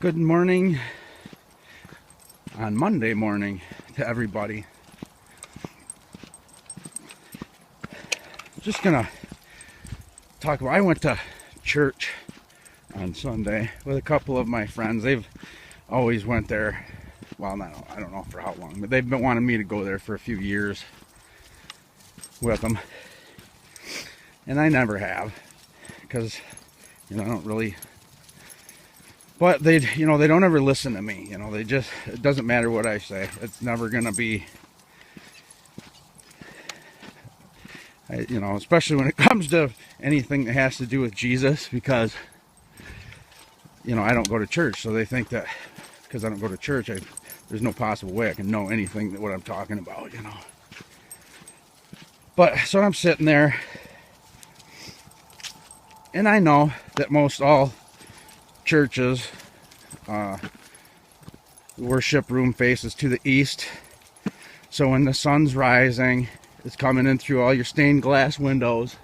Good morning on Monday morning to everybody. Just gonna talk about, I went to church on Sunday with a couple of my friends. They've always went there. Well, I don't know for how long, but they've been wanting me to go there for a few years with them. And I never have, because, I don't really. But they don't ever listen to me. It doesn't matter what I say. It's never going to be, especially when it comes to anything that has to do with Jesus, because, I don't go to church. So they think that because I don't go to church, there's no possible way I can know anything that what I'm talking about, But, so I'm sitting there, and I know that most all churches, worship room faces to the east, so when the sun's rising, it's coming in through all your stained glass windows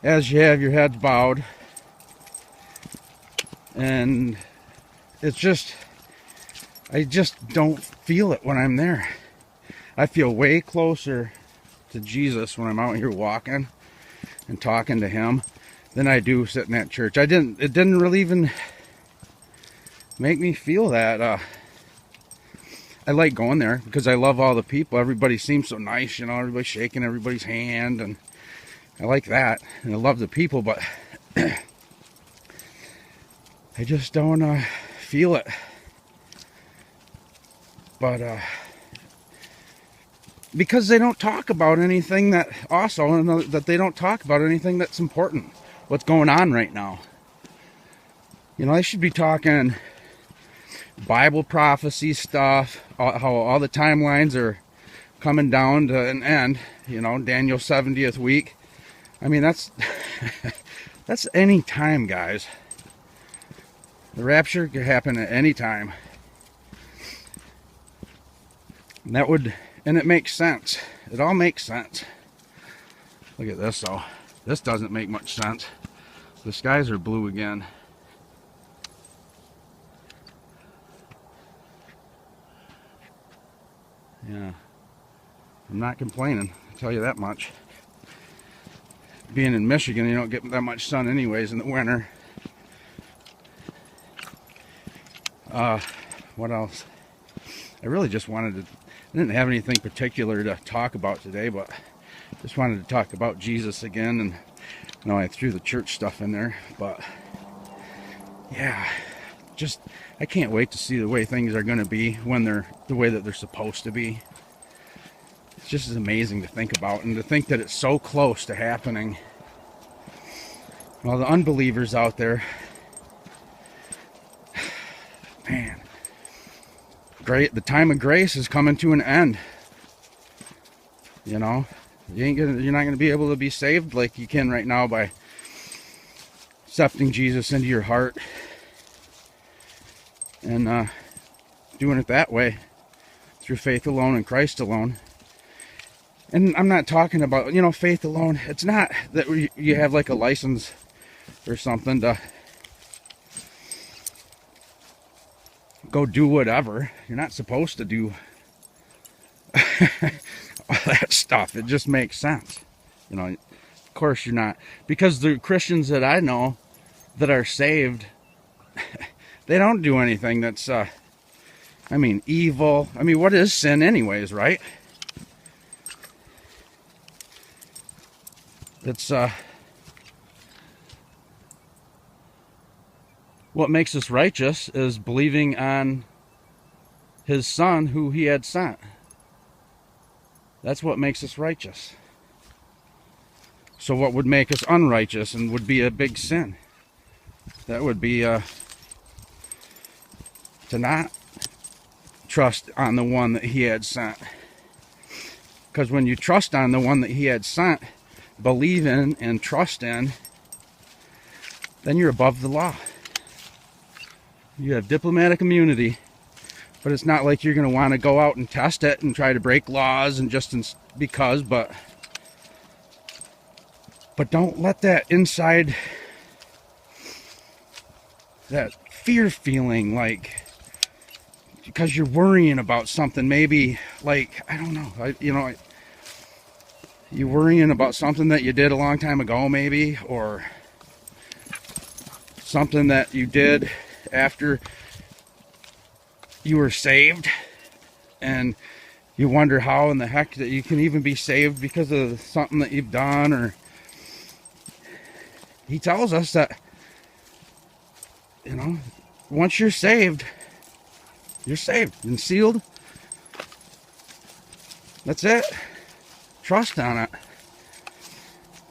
as you have your heads bowed, and I just don't feel it when I'm there. I feel way closer to Jesus when I'm out here walking and talking to him than I do sitting at church. It didn't really even make me feel that. I like going there because I love all the people. Everybody seems so nice, everybody's shaking everybody's hand, and I like that. And I love the people, but I just don't feel it. But because they don't talk about anything that they don't talk about anything that's important. What's going on right now? They should be talking Bible prophecy stuff, how all the timelines are coming down to an end, Daniel's 70th week. I mean, that's that's any time, guys. The rapture could happen at any time. And it makes sense. It all makes sense. Look at this, though. This doesn't make much sense. The skies are blue again. Yeah. I'm not complaining, I'll tell you that much. Being in Michigan, you don't get that much sun anyways in the winter. What else? I really just I didn't have anything particular to talk about today, but just wanted to talk about Jesus again. And I threw the church stuff in there, but yeah, I can't wait to see the way things are going to be when they're the way that they're supposed to be. It's just amazing to think about, and to think that it's so close to happening. Well, the unbelievers out there, man, the time of grace is coming to an end. You're not going to be able to be saved like you can right now by accepting Jesus into your heart and doing it that way through faith alone and Christ alone. And I'm not talking about, faith alone. It's not that you have like a license or something to go do whatever. You're not supposed to do all that stuff. It just makes sense. Of course you're not. Because the Christians that I know that are saved, they don't do anything that's, evil. What is sin anyways, right? It's, what makes us righteous is believing on his Son who he had sent. That's what makes us righteous. So what would make us unrighteous and would be a big sin? That would be to not trust on the one that he had sent. Because when you trust on the one that he had sent, believe in and trust in, then you're above the law. You have diplomatic immunity, but it's not like you're going to want to go out and test it and try to break laws and just because, but don't let that inside that fear feeling, like, because you're worrying about something, maybe, like, I don't know, you're worrying about something that you did a long time ago, maybe, or something that you did after you were saved, and you wonder how in the heck that you can even be saved because of something that you've done. Or he tells us that, once you're saved and sealed. That's it. Trust on it.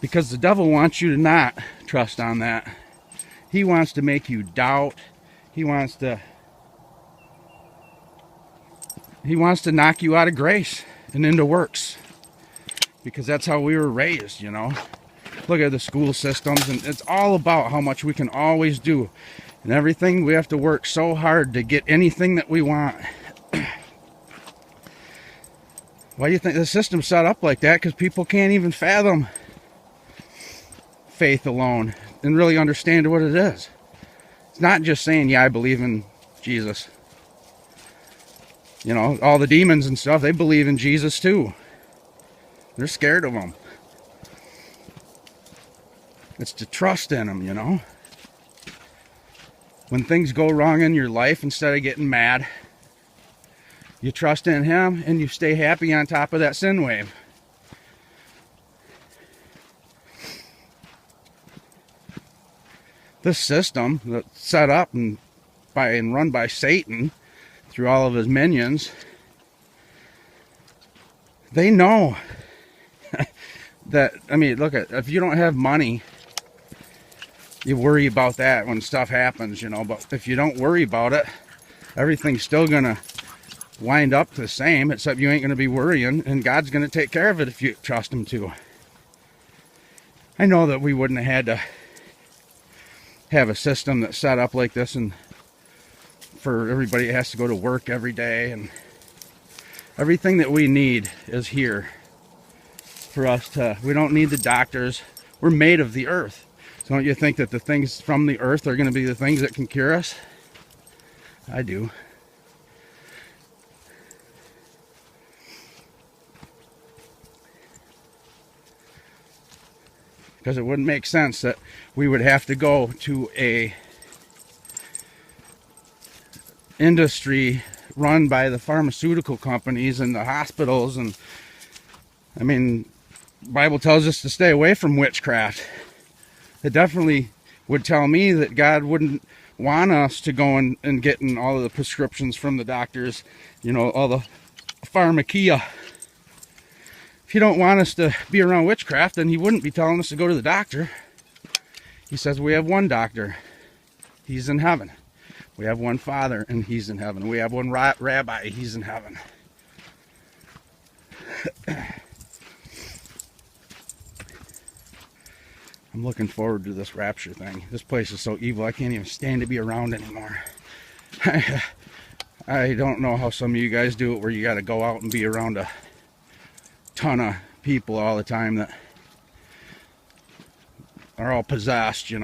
Because the devil wants you to not trust on that. He wants to make you doubt. He wants to knock you out of grace and into works. Because that's how we were raised, Look at the school systems, and it's all about how much we can always do. And everything, we have to work so hard to get anything that we want. Why do you think the system's set up like that? Because people can't even fathom faith alone and really understand what it is. It's not just saying, yeah, I believe in Jesus. All the demons and stuff, they believe in Jesus too. They're scared of him. It's to trust in him, When things go wrong in your life, instead of getting mad, you trust in him and you stay happy on top of that sin wave. This system that's set up and run by Satan through all of his minions, they know that, look at, if you don't have money, you worry about that when stuff happens, but if you don't worry about it, everything's still gonna wind up the same, except you ain't gonna be worrying, and God's gonna take care of it if you trust him to. I know that we wouldn't have had to have a system that's set up like this, and for everybody that has to go to work every day, and everything that we need is here for us to, we don't need the doctors. We're made of the earth. So don't you think that the things from the earth are going to be the things that can cure us? I do. Because it wouldn't make sense that we would have to go to a industry run by the pharmaceutical companies and the hospitals, and the Bible tells us to stay away from witchcraft. It definitely would tell me that God wouldn't want us to go and getting all of the prescriptions from the doctors, all the pharmakia. If he don't want us to be around witchcraft, then he wouldn't be telling us to go to the doctor. He says we have one doctor. He's in heaven. We have one Father, and he's in heaven. We have one rabbi. He's in heaven. I'm looking forward to this rapture thing. This place is so evil, I can't even stand to be around anymore. I don't know how some of you guys do it, where you got to go out and be around a ton of people all the time that are all possessed, You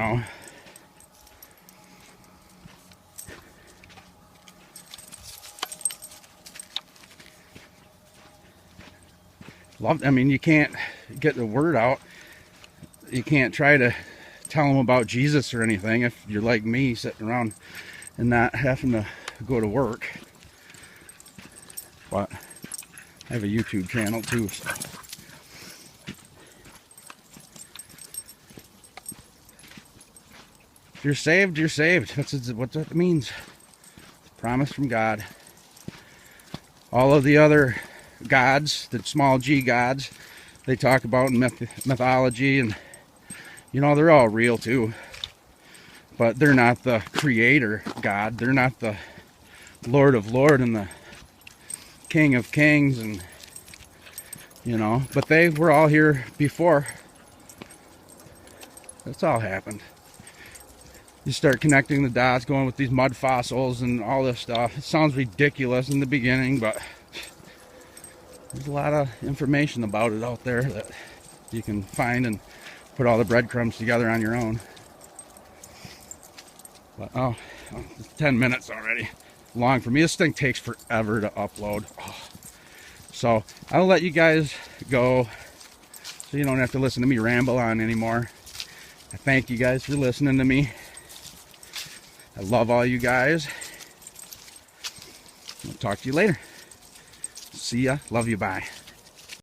can't get the word out. You can't try to tell them about Jesus or anything if you're like me, sitting around and not having to go to work. But I have a YouTube channel too, so. If you're saved, you're saved. That's what that means. Promise from God. All of the other gods, the small g gods, they talk about in mythology, and they're all real too. But they're not the creator God. They're not the Lord of Lords and the King of Kings, and but they were all here before. That's all happened. You start connecting the dots, going with these mud fossils and all this stuff. It sounds ridiculous in the beginning, but there's a lot of information about it out there that you can find and put all the breadcrumbs together on your own. But it's 10 minutes already. Long for me. This thing takes forever to upload. So I'll let you guys go so you don't have to listen to me ramble on anymore. I thank you guys for listening to me. I love all you guys. I'll talk to you later. See ya. Love you. Bye.